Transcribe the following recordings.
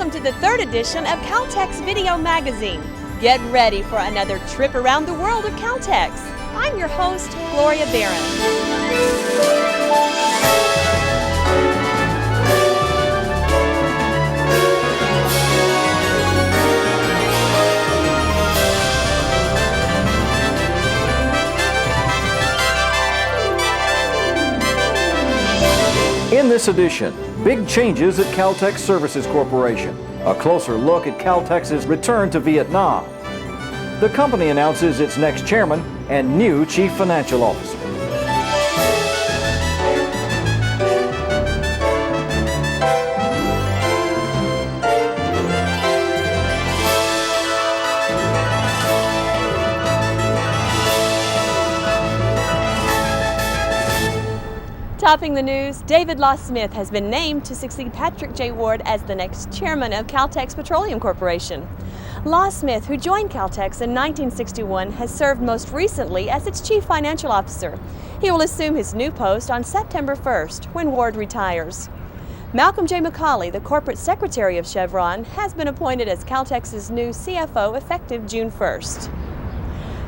welcome to the third edition of Caltex Video Magazine. Get ready for another trip around the world of Caltex. I'm your host, Gloria Barron. In this edition, big changes at Caltex Services Corporation. A closer look at Caltex's return to Vietnam. The company announces its next chairman and new chief financial officer. Topping the news, David Law Smith has been named to succeed Patrick J. Ward as the next chairman of Caltex Petroleum Corporation. Law Smith, who joined Caltex in 1961, has served most recently as its chief financial officer. He will assume his new post on September 1st, when Ward retires. Malcolm J. McCauley, the corporate secretary of Chevron, has been appointed as Caltex's new CFO effective June 1st.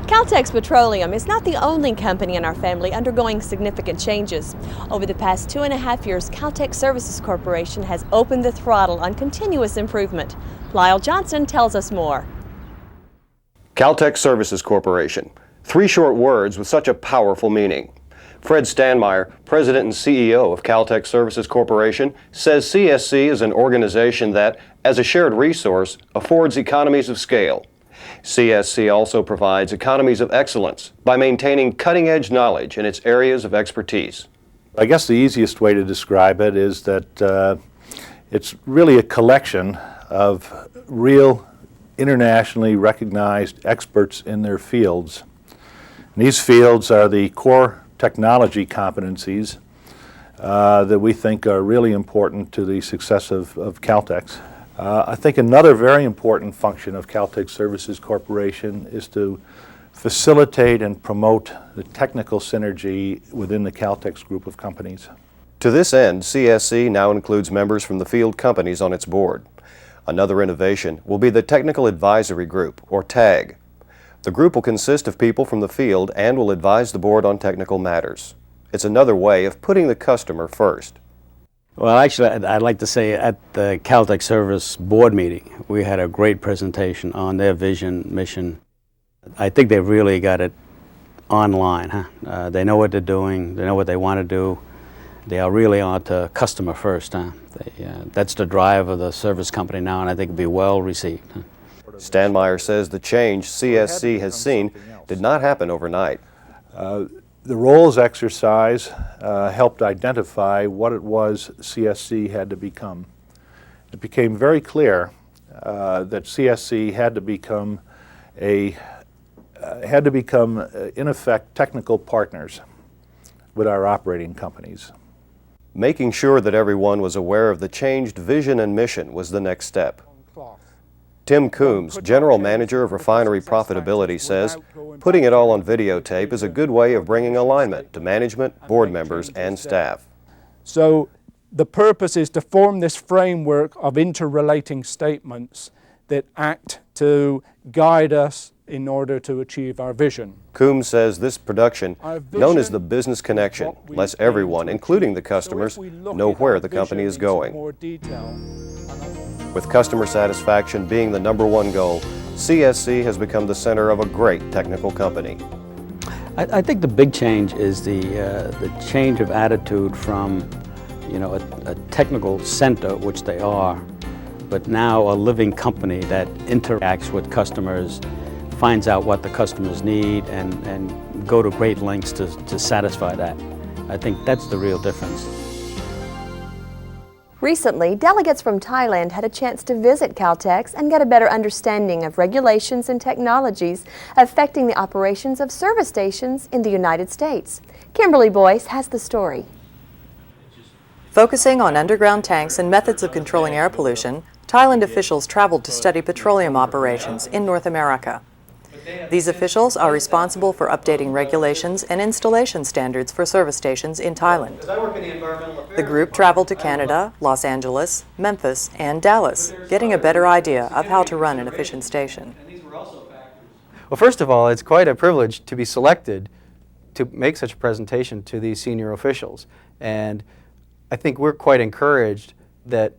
Caltex Petroleum is not the only company in our family undergoing significant changes. Over the past 2.5 years, Caltex Services Corporation has opened the throttle on continuous improvement. Lyle Johnson tells us more. Caltex Services Corporation. 3 short words with such a powerful meaning. Fred Stanmeyer, President and CEO of Caltex Services Corporation, says CSC is an organization that, as a shared resource, affords economies of scale. CSC also provides economies of excellence by maintaining cutting-edge knowledge in its areas of expertise. I guess the easiest way to describe it is that it's really a collection of real internationally recognized experts in their fields. And these fields are the core technology competencies that we think are really important to the success of Caltex. I think another very important function of Caltex Services Corporation is to facilitate and promote the technical synergy within the Caltex group of companies. To this end, CSC now includes members from the field companies on its board. Another innovation will be the Technical Advisory Group, or TAG. The group will consist of people from the field and will advise the board on technical matters. It's another way of putting the customer first. Well, actually, I'd like to say at the Caltex Service board meeting, we had a great presentation on their vision, mission. I think they've really got it online. They know what they're doing, they know what they want to do. They are really on to customer first. That's the drive of the service company now, and I think it'll be well received. Stanmeyer says the change CSC has seen did not happen overnight. The roles exercise helped identify what it was CSC had to become. It became very clear that CSC had to become in effect technical partners with our operating companies. Making sure that everyone was aware of the changed vision and mission was the next step. Tim Coombs, General Manager of Refinery Profitability, says putting it all on videotape is a good way of bringing alignment to management, board members, and staff. So the purpose is to form this framework of interrelating statements that act to guide us in order to achieve our vision. Coombs says this production, known as the business connection, lets everyone, including the customers, know where the company is going. With customer satisfaction being the #1 goal, CSC has become the center of a great technical company. I think the big change is the change of attitude from, a technical center, which they are, but now a living company that interacts with customers, finds out what the customers need, and go to great lengths to satisfy that. I think that's the real difference. Recently, delegates from Thailand had a chance to visit Caltex and get a better understanding of regulations and technologies affecting the operations of service stations in the United States. Kimberly Boyce has the story. Focusing on underground tanks and methods of controlling air pollution, Thailand officials traveled to study petroleum operations in North America. These officials are responsible for updating regulations and installation standards for service stations in Thailand. The group traveled to Canada, Los Angeles, Memphis, and Dallas, getting a better idea of how to run an efficient station. Well, first of all, it's quite a privilege to be selected to make such a presentation to these senior officials. And I think we're quite encouraged that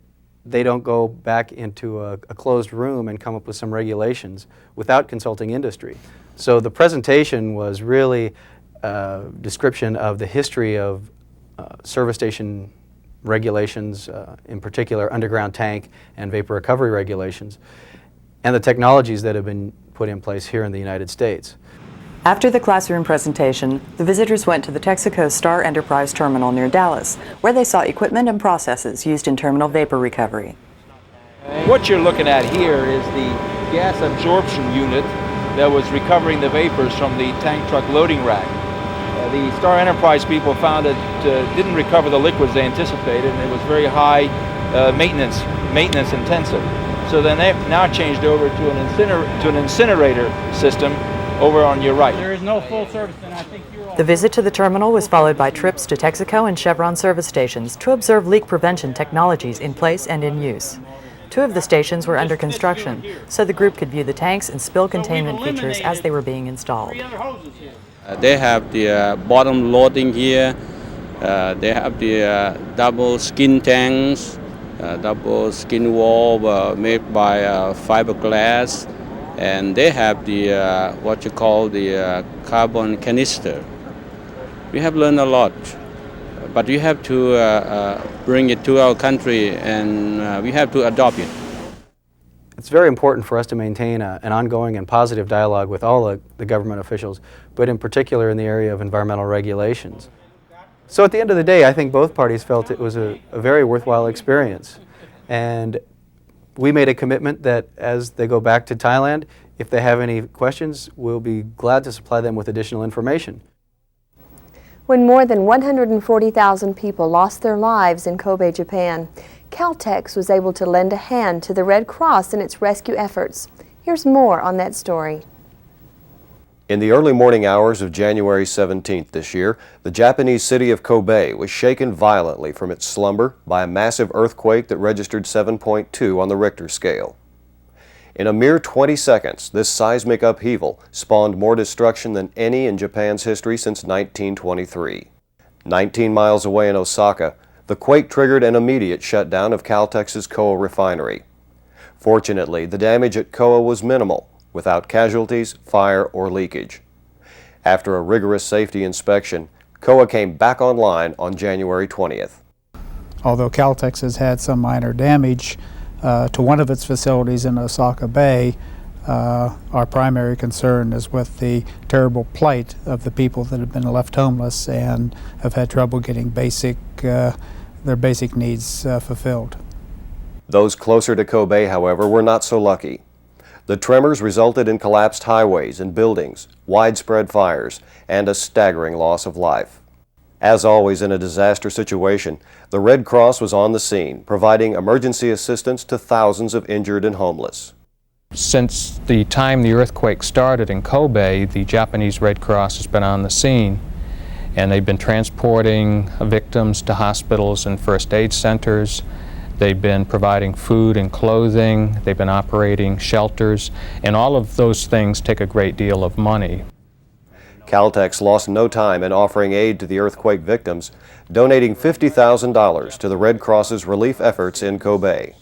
they don't go back into a closed room and come up with some regulations without consulting industry. So the presentation was really a description of the history of service station regulations, in particular underground tank and vapor recovery regulations, and the technologies that have been put in place here in the United States. After the classroom presentation, the visitors went to the Texaco Star Enterprise Terminal near Dallas, where they saw equipment and processes used in terminal vapor recovery. What you're looking at here is the gas absorption unit that was recovering the vapors from the tank truck loading rack. The Star Enterprise people found it didn't recover the liquids they anticipated, and it was very high maintenance intensive. So then they've now changed over to an incinerator system over on your right. There is no full service, and I think you're all... The visit to the terminal was followed by trips to Texaco and Chevron service stations to observe leak prevention technologies in place and in use. 2 of the stations were under construction, so the group could view the tanks and spill containment features as they were being installed. They have the bottom loading here. They have the double skin tanks, double skin wall made by fiberglass. And they have the what you call the carbon canister. We have learned a lot, but we have to bring it to our country, and we have to adopt it. It's very important for us to maintain an ongoing and positive dialogue with all the government officials, but in particular in the area of environmental regulations. So at the end of the day, I think both parties felt it was a very worthwhile experience. And we made a commitment that as they go back to Thailand, if they have any questions, we'll be glad to supply them with additional information. When more than 140,000 people lost their lives in Kobe, Japan, Caltex was able to lend a hand to the Red Cross in its rescue efforts. Here's more on that story. In the early morning hours of January 17th this year, the Japanese city of Kobe was shaken violently from its slumber by a massive earthquake that registered 7.2 on the Richter scale. In a mere 20 seconds, this seismic upheaval spawned more destruction than any in Japan's history since 1923. 19 miles away in Osaka, the quake triggered an immediate shutdown of Caltex's Koa refinery. Fortunately, the damage at Koa was minimal, without casualties, fire, or leakage. After a rigorous safety inspection, Koa came back online on January 20th. Although Caltex has had some minor damage to one of its facilities in Osaka Bay, our primary concern is with the terrible plight of the people that have been left homeless and have had trouble getting their basic needs fulfilled. Those closer to Kobe, however, were not so lucky. The tremors resulted in collapsed highways and buildings, widespread fires, and a staggering loss of life. As always in a disaster situation, the Red Cross was on the scene, providing emergency assistance to thousands of injured and homeless. Since the time the earthquake started in Kobe, the Japanese Red Cross has been on the scene, and they've been transporting victims to hospitals and first aid centers. They've been providing food and clothing, they've been operating shelters, and all of those things take a great deal of money. Caltex lost no time in offering aid to the earthquake victims, donating $50,000 to the Red Cross's relief efforts in Kobe.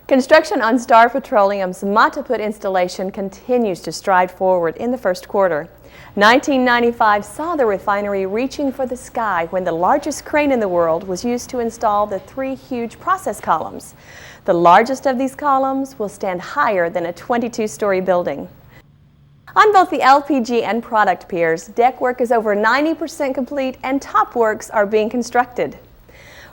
Construction on Star Petroleum's Mataput installation continues to stride forward in the first quarter. 1995 saw the refinery reaching for the sky when the largest crane in the world was used to install the 3 huge process columns. The largest of these columns will stand higher than a 22-story building. On both the LPG and product piers, deck work is over 90% complete and top works are being constructed.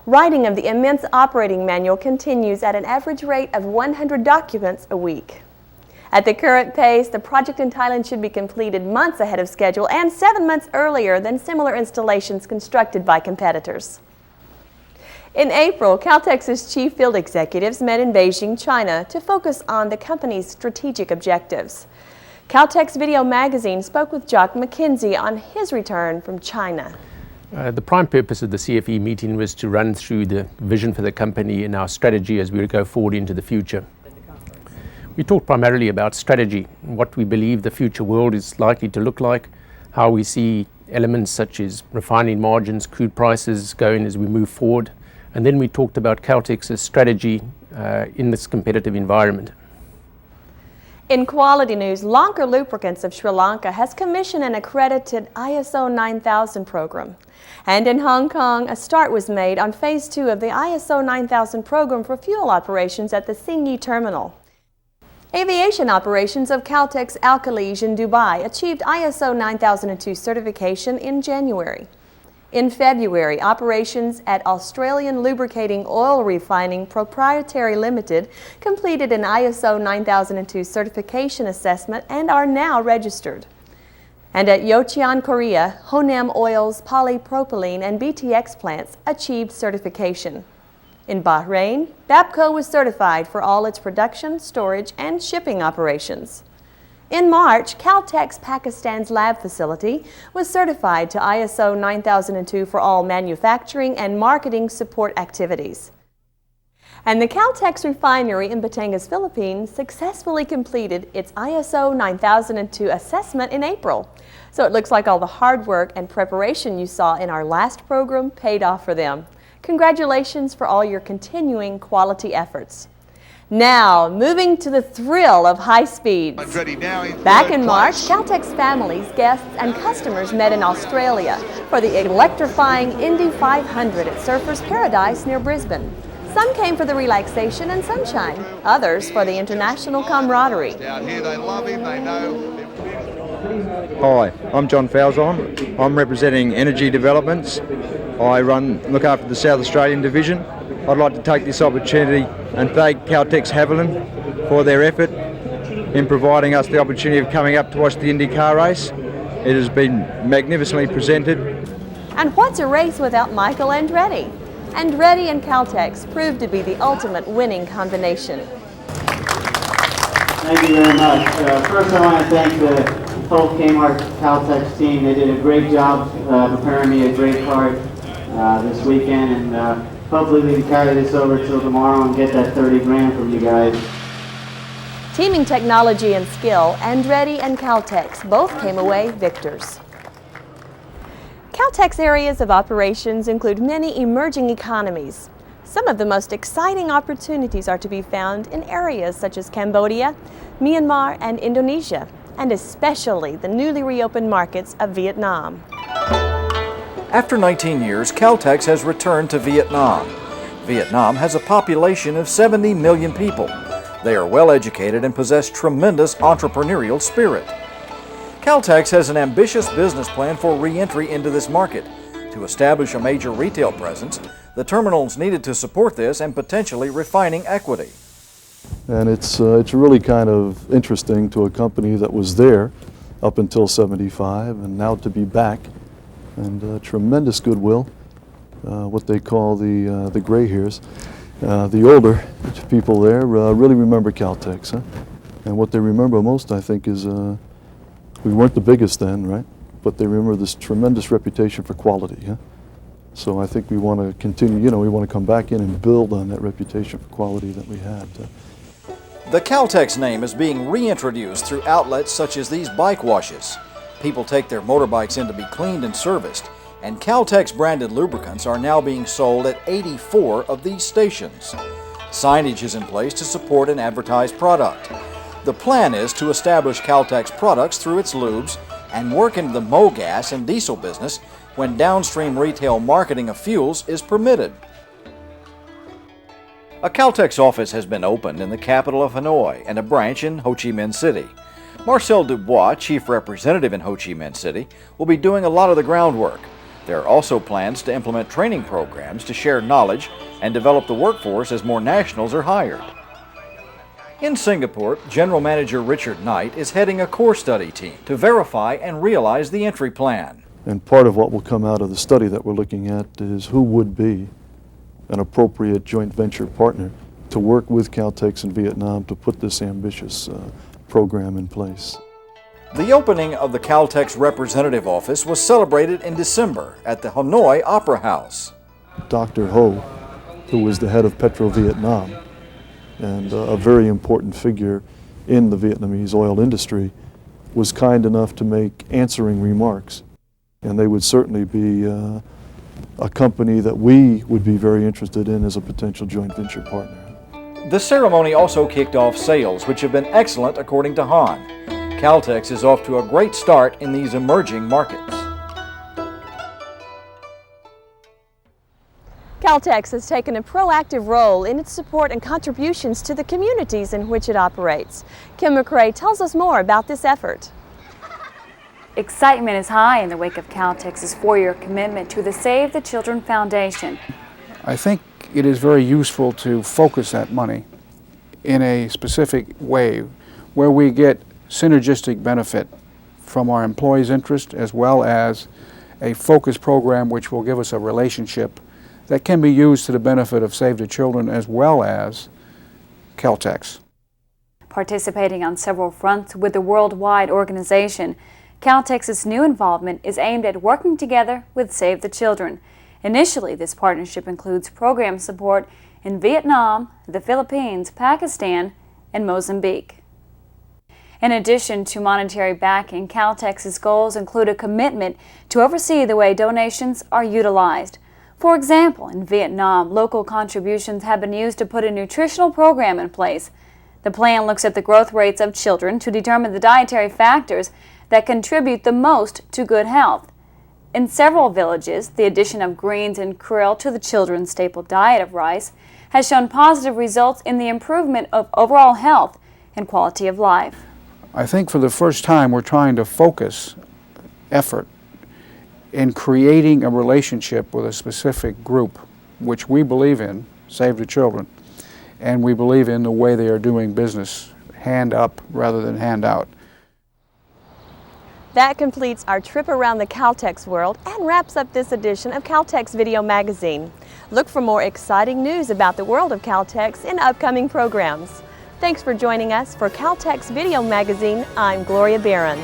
Writing of the immense operating manual continues at an average rate of 100 documents a week. At the current pace, the project in Thailand should be completed months ahead of schedule and 7 months earlier than similar installations constructed by competitors. In April, Caltex's chief field executives met in Beijing, China to focus on the company's strategic objectives. Caltex Video Magazine spoke with Jock McKenzie on his return from China. The prime purpose of the CFE meeting was to run through the vision for the company and our strategy as we go forward into the future. We talked primarily about strategy, what we believe the future world is likely to look like, how we see elements such as refining margins, crude prices going as we move forward, and then we talked about Caltex's strategy in this competitive environment. In quality news, Lanka Lubricants of Sri Lanka has commissioned an accredited ISO 9000 program. And in Hong Kong, a start was made on Phase 2 of the ISO 9000 program for fuel operations at the Singhi terminal. Aviation operations of Caltex Alkalis in Dubai achieved ISO 9002 certification in January. In February, operations at Australian Lubricating Oil Refining Proprietary Limited completed an ISO 9002 certification assessment and are now registered. And at Yocheon, Korea, Honam Oil's polypropylene and BTX plants achieved certification. In Bahrain, Bapco was certified for all its production, storage, and shipping operations. In March, Caltex Pakistan's lab facility was certified to ISO 9002 for all manufacturing and marketing support activities. And the Caltex refinery in Batangas, Philippines successfully completed its ISO 9002 assessment in April. So it looks like all the hard work and preparation you saw in our last program paid off for them. Congratulations for all your continuing quality efforts. Now, moving to the thrill of high speeds. Back in March, Caltex families, guests, and customers met in Australia for the electrifying Indy 500 at Surfers Paradise near Brisbane. Some came for the relaxation and sunshine, others for the international camaraderie. Hi, I'm John Falzon. I'm representing Energy Developments. I look after the South Australian division. I'd like to take this opportunity and thank Caltex Haviland for their effort in providing us the opportunity of coming up to watch the Indy car race. It has been magnificently presented. And what's a race without Michael Andretti? Andretti and Caltex proved to be the ultimate winning combination. Thank you very much. First I want to thank the whole Kmart Caltex team. They did a great job preparing me a great card this weekend, and hopefully we can carry this over till tomorrow and get that 30 grand from you guys. Teaming technology and skill, Andretti and Caltex both came away victors. Caltex areas of operations include many emerging economies. Some of the most exciting opportunities are to be found in areas such as Cambodia, Myanmar, and Indonesia, and especially the newly reopened markets of Vietnam. After 19 years, Caltex has returned to Vietnam. Vietnam has a population of 70 million people. They are well educated and possess tremendous entrepreneurial spirit. Caltex has an ambitious business plan for re-entry into this market. To establish a major retail presence, the terminals needed to support this and potentially refining equity. And it's really kind of interesting to a company that was there up until '75 and now to be back, and tremendous goodwill. What they call the gray hairs, the older people there really remember Caltex, huh? And what they remember most, I think, is we weren't the biggest then, right? But they remember this tremendous reputation for quality, huh? So I think we want to continue, we want to come back in and build on that reputation for quality that we had. The Caltex name is being reintroduced through outlets such as these bike washes. People take their motorbikes in to be cleaned and serviced, and Caltex branded lubricants are now being sold at 84 of these stations. Signage is in place to support an advertised product. The plan is to establish Caltex products through its lubes and work into the MoGas and diesel business when downstream retail marketing of fuels is permitted. A Caltex office has been opened in the capital of Hanoi and a branch in Ho Chi Minh City. Marcel Dubois, Chief Representative in Ho Chi Minh City, will be doing a lot of the groundwork. There are also plans to implement training programs to share knowledge and develop the workforce as more nationals are hired. In Singapore, General Manager Richard Knight is heading a core study team to verify and realize the entry plan. And part of what will come out of the study that we're looking at is who would be an appropriate joint venture partner to work with Caltex in Vietnam to put this ambitious program in place. The opening of the Caltex representative office was celebrated in December at the Hanoi Opera House. Dr. Ho, who was the head of Petro Vietnam and a very important figure in the Vietnamese oil industry, was kind enough to make answering remarks. And they would certainly be a company that we would be very interested in as a potential joint venture partner. The ceremony also kicked off sales, which have been excellent according to Han. Caltex is off to a great start in these emerging markets. Caltex has taken a proactive role in its support and contributions to the communities in which it operates. Kim McRae tells us more about this effort. Excitement is high in the wake of Caltex's 4-year commitment to the Save the Children Foundation. I think it is very useful to focus that money in a specific way where we get synergistic benefit from our employees' interest, as well as a focused program which will give us a relationship that can be used to the benefit of Save the Children as well as Caltex. Participating on several fronts with the worldwide organization, Caltex's new involvement is aimed at working together with Save the Children. Initially, this partnership includes program support in Vietnam, the Philippines, Pakistan, and Mozambique. In addition to monetary backing, Caltex's goals include a commitment to oversee the way donations are utilized. For example, in Vietnam, local contributions have been used to put a nutritional program in place. The plan looks at the growth rates of children to determine the dietary factors that contribute the most to good health. In several villages, the addition of greens and krill to the children's staple diet of rice has shown positive results in the improvement of overall health and quality of life. I think for the first time we're trying to focus effort in creating a relationship with a specific group, which we believe in, Save the Children, and we believe in the way they are doing business, hand up rather than hand out. That completes our trip around the Caltex world and wraps up this edition of Caltex Video Magazine. Look for more exciting news about the world of Caltex in upcoming programs. Thanks for joining us for Caltex Video Magazine. I'm Gloria Barron.